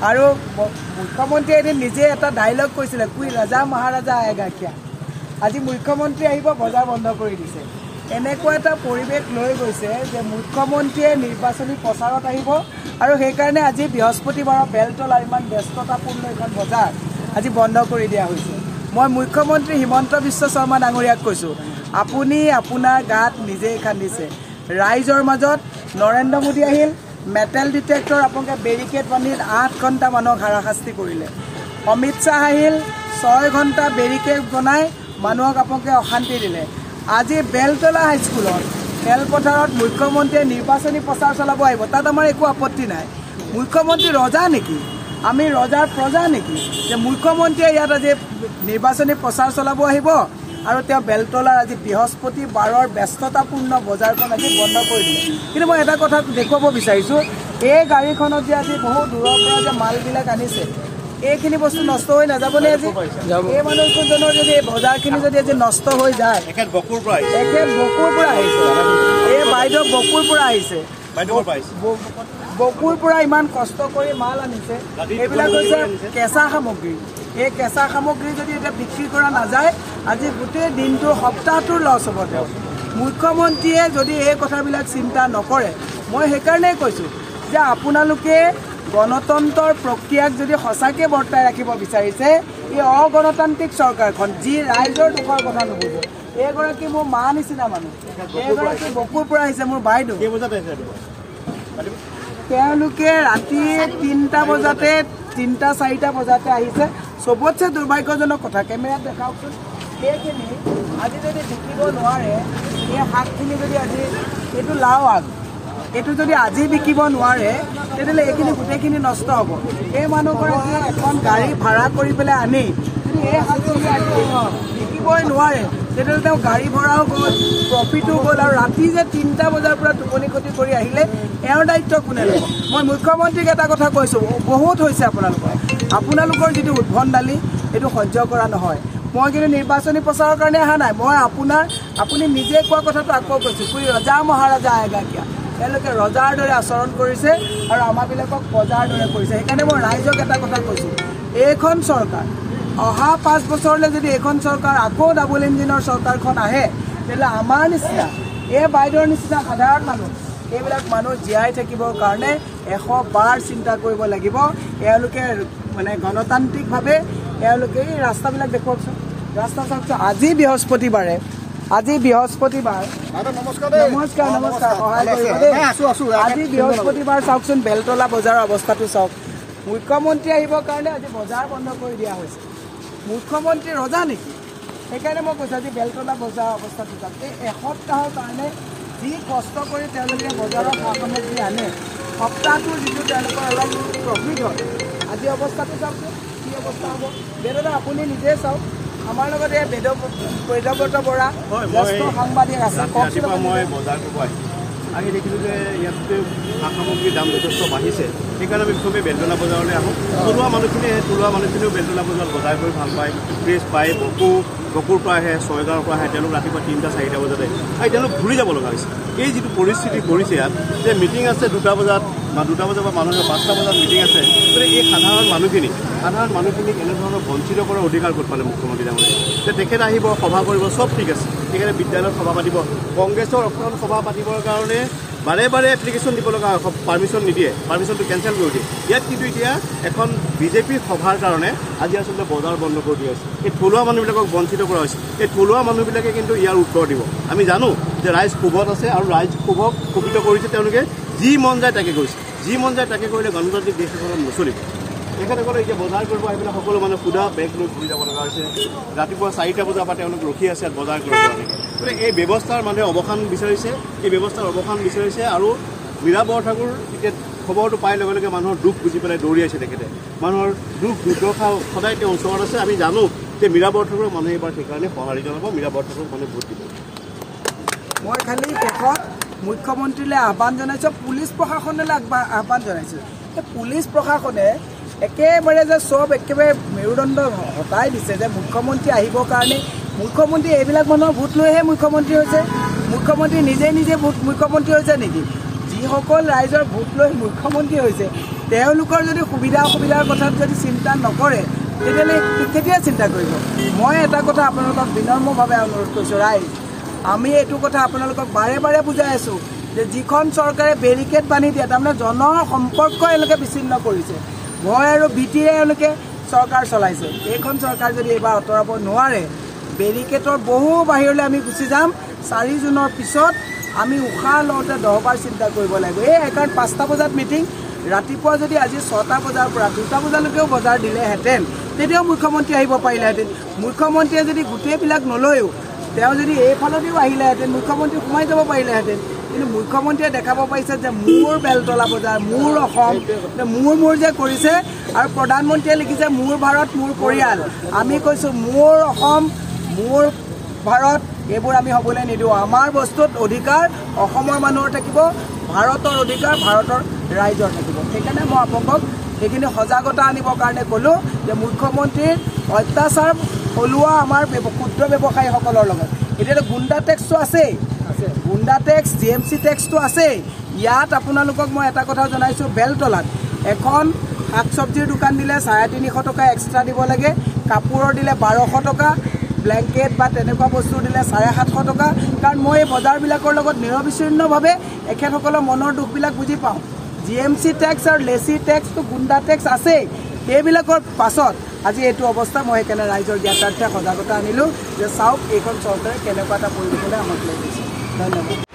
আৰু মুখ্যমন্ত্ৰীয়ে এদিন নিজে এটা ডাইলগ কৈছিলে, কুই ৰজা মহাৰাজা আয়েগা কিয়া। আজি মুখ্যমন্ত্ৰী আহিব, বজাৰ বন্ধ কৰি দিছে। এনেকুৱা এটা পৰিৱেশ লৈ গৈছে যে মুখ্যমন্ত্ৰীয়ে নিৰ্বাচনী প্ৰচাৰত আহিব আৰু সেইকাৰণে আজি বৃহস্পতিবাৰৰ বেলতলাৰ ইমান ব্যস্ততাপূৰ্ণ এখন বজাৰ আজি বন্ধ কৰি দিয়া হৈছে। মই মুখ্যমন্ত্ৰী হিমন্ত বিশ্ব শৰ্মা ডাঙৰীয়াক কৈছোঁ, আপুনি আপোনাৰ গাত নিজেই খান্দিছে। ৰাইজৰ মাজত নৰেন্দ্ৰ মোদী আহিল, মেটেল ডিটেক্টৰ আপোনালোকে বেৰিকেড বান্ধি 8 ঘণ্টা মানুহক হাৰাশাস্তি কৰিলে। অমিত শ্বাহ আহিল, 6 ঘণ্টা বেৰিকেড বনাই মানুহক আপোনালোকে অশান্তি দিলে। আজি বেলতলা হাইস্কুলত খেলপথাৰত মুখ্যমন্ত্ৰীয়ে নিৰ্বাচনী প্ৰচাৰ চলাব আহিব, তাত আমাৰ একো আপত্তি নাই। মুখ্যমন্ত্ৰী ৰজা নেকি? আমি ৰজাৰ প্ৰজা নেকি যে মুখ্যমন্ত্ৰীয়ে ইয়াত আজি নিৰ্বাচনী প্ৰচাৰ চলাব আহিব আৰু তেওঁ বেলতলাৰ আজি বৃহস্পতিবাৰৰ ব্যস্ততাপূৰ্ণ বজাৰখন আজি বন্ধ কৰি দিলে। কিন্তু মই এটা কথা দেখুৱাব বিচাৰিছোঁ, এই গাড়ীখনত যে আজি বহু দূৰৰ পৰা যে মালবিলাক আনিছে, এইখিনি বস্তু নষ্ট হৈ নাযাবনে? আজি এই মানুহজনৰ যদি এই বজাৰখিনি যদি আজি নষ্ট হৈ যায়, এখেত বকুৰ পৰা আহিছে, এই বাইদেউ বকুৰ পৰা আহিছে, বকুৰ পৰা ইমান কষ্ট কৰি মাল আনিছে। এইবিলাক হৈছে কেঁচা সামগ্ৰী। এই কেঁচা সামগ্ৰী যদি এতিয়া বিক্ৰী কৰা নাযায়, আজি গোটেই দিনটোৰ সপ্তাহটোৰ লছ হ'ব। তেওঁ মুখ্যমন্ত্ৰীয়ে যদি এই কথাবিলাক চিন্তা নকৰে, মই সেইকাৰণেই কৈছোঁ যে আপোনালোকে গণতন্ত্ৰৰ প্ৰক্ৰিয়াক যদি সঁচাকৈ বৰ্তাই ৰাখিব বিচাৰিছে, এই অগণতান্ত্ৰিক চৰকাৰখন যি ৰাইজৰ দুখৰ কথা নুবুজে। এইগৰাকী মোৰ মা নিচিনা মানুহ, এইগৰাকী বকুৰ পৰা আহিছে, মোৰ বাইদেউ। তেওঁলোকে ৰাতি 3টা বজাতে 3-4টা বজাতে আহিছে। চবতছে দুৰ্ভাগ্যজনক কথা, কেমেৰাত দেখাওকচোন, সেইখিনি আজি যদি বিকিব নোৱাৰে, এই শাকখিনি যদি আজি, এইটো লাও আগ, এইটো যদি আজি বিকিব নোৱাৰে, তেতিয়াহ'লে এইখিনি গোটেইখিনি নষ্ট হ'ব। এই মানুহগৰাকীয়ে এখন গাড়ী ভাড়া কৰি পেলাই আনি যদি এই শাকখিনি আজি বিকিবই নোৱাৰে, তেতিয়াহ'লে তেওঁ গাড়ী ভাড়াও গ'ল, প্ৰফিটো গ'ল, আৰু ৰাতি যে 3টা বজাৰ পৰা টোপনি ক্ষতি কৰি আহিলে, এওঁৰ দায়িত্ব কোনে ল'ব? মই মুখ্যমন্ত্ৰীক এটা কথা কৈছোঁ, বহুত হৈছে আপোনালোকৰ যিটো উদ্ভণ্ডালি, এইটো সহ্য কৰা নহয়। মই কিন্তু নিৰ্বাচনী প্ৰচাৰৰ কাৰণে অহা নাই। মই আপুনি নিজে কোৱা কথাটো আকৌ কৈছোঁ, কুই ৰজা মহাৰাজা আয়েগা কিয়া। তেওঁলোকে ৰজাৰ দৰে আচৰণ কৰিছে আৰু আমাৰবিলাকক প্ৰজাৰ দৰে কৰিছে। সেইকাৰণে মই ৰাইজক এটা কথা কৈছোঁ, এইখন চৰকাৰ অহা 5 বছৰলৈ যদি এইখন চৰকাৰ আকৌ ডাবল ইঞ্জিনৰ চৰকাৰখন আহে, তেতিয়াহ'লে আমাৰ নিচিনা, এই বাইদেউৰ নিচিনা সাধাৰণ মানুহ, এইবিলাক মানুহ জীয়াই থাকিবৰ কাৰণে 100 বাৰ চিন্তা কৰিব লাগিব। এওঁলোকে মানে গণতান্ত্ৰিকভাৱে এওঁলোকে এই ৰাস্তাবিলাক দেখুৱাওকচোন, ৰাস্তা চাওকচোন। আজি বৃহস্পতিবাৰ, নমস্কাৰ, সহায় কৰিব দেই। আজি বৃহস্পতিবাৰ চাওকচোন, বেলতলা বজাৰৰ অৱস্থাটো চাওক। মুখ্যমন্ত্ৰী আহিবৰ কাৰণে আজি বজাৰ বন্ধ কৰি দিয়া হৈছে। মুখ্যমন্ত্ৰী ৰজা নেকি? সেইকাৰণে মই কৈছোঁ, আজি বেলতলা বজাৰৰ অৱস্থাটো চাওক। এই এসপ্তাহৰ কাৰণে যি কষ্ট কৰি তেওঁলোকে বজাৰৰ সা সামগ্ৰী আনে, সপ্তাহটোৰ যিটো তেওঁলোকৰ অলপ প্ৰফিট হয়, আজি অৱস্থাটো চাওকচোন, কি অৱস্থা হ'ব। বেদদা আপুনি নিজে চাওক। আমাৰ লগত এই বেদব্ৰত বৰা জ্যেষ্ঠ সাংবাদিক আছে। মই বজাৰ কৰিব আহি দেখিলোঁ যে ইয়াত সা সামগ্ৰীৰ দাম যথেষ্ট বাঢ়িছে। সেইকাৰণে আমি চবেই বেলতলা বজাৰলৈ আহোঁ। থলুৱা মানুহখিনিও বেলতলা বজাৰত বজাৰ কৰি ভাল পায়, ফ্ৰেছ পায়। বকুৰ পৰা আহে, 6 গাঁৱৰ পৰা আহে, তেওঁলোক ৰাতিপুৱা 3-4টা বজাতে আহি তেওঁলোক ঘূৰি যাব লগা হৈছে। এই যিটো পৰিস্থিতি কৰিছে ইয়াত, যে মিটিং আছে 2টা বজাত বা 2টা বজাৰ পৰা মানুহে 5টা বজাত মিটিং আছে, গতিকে এই সাধাৰণ মানুহখিনিক এনেধৰণৰ বঞ্চিত কৰাৰ অধিকাৰ ক'ত পালে মুখ্যমন্ত্ৰী ডাঙৰীয়াই? যে তেখেত আহিব, সভা কৰিব, চব ঠিক আছে, তেখেতে বিদ্যালয়ত সভা পাতিব, কংগ্ৰেছৰ এখন সভা পাতিবৰ কাৰণে বাৰে বাৰে এপ্লিকেশ্যন দিব লগা হয়, পাৰ্মিশ্যন নিদিয়ে, পাৰ্মিশ্যনটো কেঞ্চেল কৰি দিয়ে। ইয়াত কিন্তু এতিয়া এখন বিজেপিৰ সভাৰ কাৰণে আজি আচলতে বজাৰ বন্ধ কৰি দিয়া হৈছে। এই থলুৱা মানুহবিলাকক বঞ্চিত কৰা হৈছে। এই থলুৱা মানুহবিলাকে কিন্তু ইয়াৰ উত্তৰ দিব। আমি জানো যে ৰাইজ ক্ষোভত আছে আৰু ৰাইজ ক্ষোভক ক্ষোভিত কৰিছে। তেওঁলোকে যি মন যায় তাকে কৰিছে, যি মন যায় তাকে কৰিলে গণতান্ত্ৰিক দেশ এখনত নচলিব। তেখেতসকলে এতিয়া বজাৰ কৰিব আহি পেলাই সকলো মানুহ সুধা বেগ লৈ ঘূৰি যাব লগা হৈছে। ৰাতিপুৱা 4টা বজাৰ পৰা তেওঁলোক ৰখি আছে বজাৰ কৰিব কাৰণে। গতিকে এই ব্যৱস্থাৰ মানুহে অৱসান বিচাৰিছে, আৰু মীৰা বৰঠাকুৰ এতিয়া খবৰটো পাই লগে লগে মানুহৰ দুখ বুজি পেলাই দৌৰি আছে। তেখেতে মানুহৰ দুখ দুৰ্দশা সদায় তেওঁৰ ওচৰত আছে। আমি জানো যে মীৰা বৰঠাকুৰক মানুহে এইবাৰ সেইকাৰণে সঁহাৰি জনাব, মীৰা বৰঠাকুৰক মানুহে ভোট দিব। মই খালি শেষত মুখ্যমন্ত্ৰীলৈ আহ্বান জনাইছোঁ, পুলিচ প্ৰশাসনলৈ আহ্বান জনাইছোঁ। এই পুলিচ প্ৰশাসনে একেবাৰে যে চব একেবাৰে মেৰুদণ্ড হটাই দিছে যে মুখ্যমন্ত্ৰী আহিবৰ কাৰণে। মুখ্যমন্ত্ৰী এইবিলাক মানুহৰ ভোট লৈহে মুখ্যমন্ত্ৰী হৈছে। মুখ্যমন্ত্ৰী নিজে মুখ্যমন্ত্ৰী হৈছে নেকি? যিসকল ৰাইজৰ ভোট লৈ মুখ্যমন্ত্ৰী হৈছে, তেওঁলোকৰ যদি সুবিধা অসুবিধাৰ কথাত যদি চিন্তা নকৰে তেতিয়াহ'লে কেতিয়া চিন্তা কৰিব মই এটা কথা আপোনালোকক বিনম্ৰভাৱে অনুৰোধ কৰিছোঁ ৰাইজ আমি এইটো কথা আপোনালোকক বাৰে বাৰে বুজাই আছোঁ যে যিখন চৰকাৰে বেৰিকেড বান্ধি দিয়ে তাৰমানে জনসম্পৰ্ক এওঁলোকে বিচ্ছিন্ন কৰিছে ভয় আৰু ভীতিৰে এওঁলোকে চৰকাৰ চলাইছে এইখন চৰকাৰ যদি এইবাৰ আঁতৰাব নোৱাৰে বেৰিকেডৰ বহু বাহিৰলৈ আমি গুচি যাম 4 জুনৰ পিছত আমি উশাহ লওঁতে 10 বাৰ চিন্তা কৰিব লাগিব এই কাৰণ 5টা বজাত মিটিং ৰাতিপুৱা যদি আজি 6টা বজাৰ পৰা 2টা বজালৈকেও বজাৰ দিলেহেঁতেন তেতিয়াও মুখ্যমন্ত্ৰী আহিব পাৰিলেহেঁতেন মুখ্যমন্ত্ৰীয়ে যদি গোটেইবিলাক নলৈও তেওঁ যদি এইফালেদিও আহিলেহেঁতেন মুখ্যমন্ত্ৰী সোমাই যাব পাৰিলেহেঁতেন কিন্তু মুখ্যমন্ত্ৰীয়ে দেখাব পাৰিছে যে মোৰ বেলতলা বজাৰ মোৰ অসম মোৰ যে কৰিছে আৰু প্ৰধানমন্ত্ৰীয়ে লিখিছে মোৰ ভাৰত মোৰ পৰিয়াল আমি কৈছোঁ মোৰ অসম মোৰ ভাৰত এইবোৰ আমি হ'বলৈ নিদিওঁ আমাৰ বস্তুত অধিকাৰ অসমৰ মানুহৰ থাকিব ভাৰতৰ অধিকাৰ ভাৰতৰ ৰাইজৰ থাকিব সেইকাৰণে মই আপোনালোকক সেইখিনি সজাগতা আনিবৰ কাৰণে ক'লোঁ যে মুখ্যমন্ত্ৰীৰ অত্যাচাৰ চলোৱা আমাৰ ক্ষুদ্ৰ ব্যৱসায়ীসকলৰ লগত এতিয়াতো গুণ্ডা টেক্সটো আছেই গুণ্ডা টেক্স GMC টেক্সটো আছেই ইয়াত আপোনালোকক মই এটা কথা জনাইছোঁ বেলতলাত এখন শাক চব্জিৰ দোকান দিলে 350 টকা এক্সট্ৰা দিব লাগে কাপোৰৰ দিলে 1200 টকা ব্লেংকেট বা তেনেকুৱা বস্তু দিলে 750 টকা কাৰণ মই এই বজাৰবিলাকৰ লগত নিৰবিচ্ছিন্নভাৱে এখেতসকলৰ মনৰ দুখবিলাক বুজি পাওঁ GMC টেক্স আৰু লেচি টেক্সটো গুণ্ডা টেক্স আছেই সেইবিলাকৰ পাছত আজি এইটো অৱস্থা মই সেইকাৰণে ৰাইজৰ জ্ঞাতাৰ্থে সজাগতা আনিলোঁ যে চাওক এইখন চৰকাৰে কেনেকুৱা এটা পৰিৱেশলৈ আমাক লৈ গৈছে ধন্যবাদ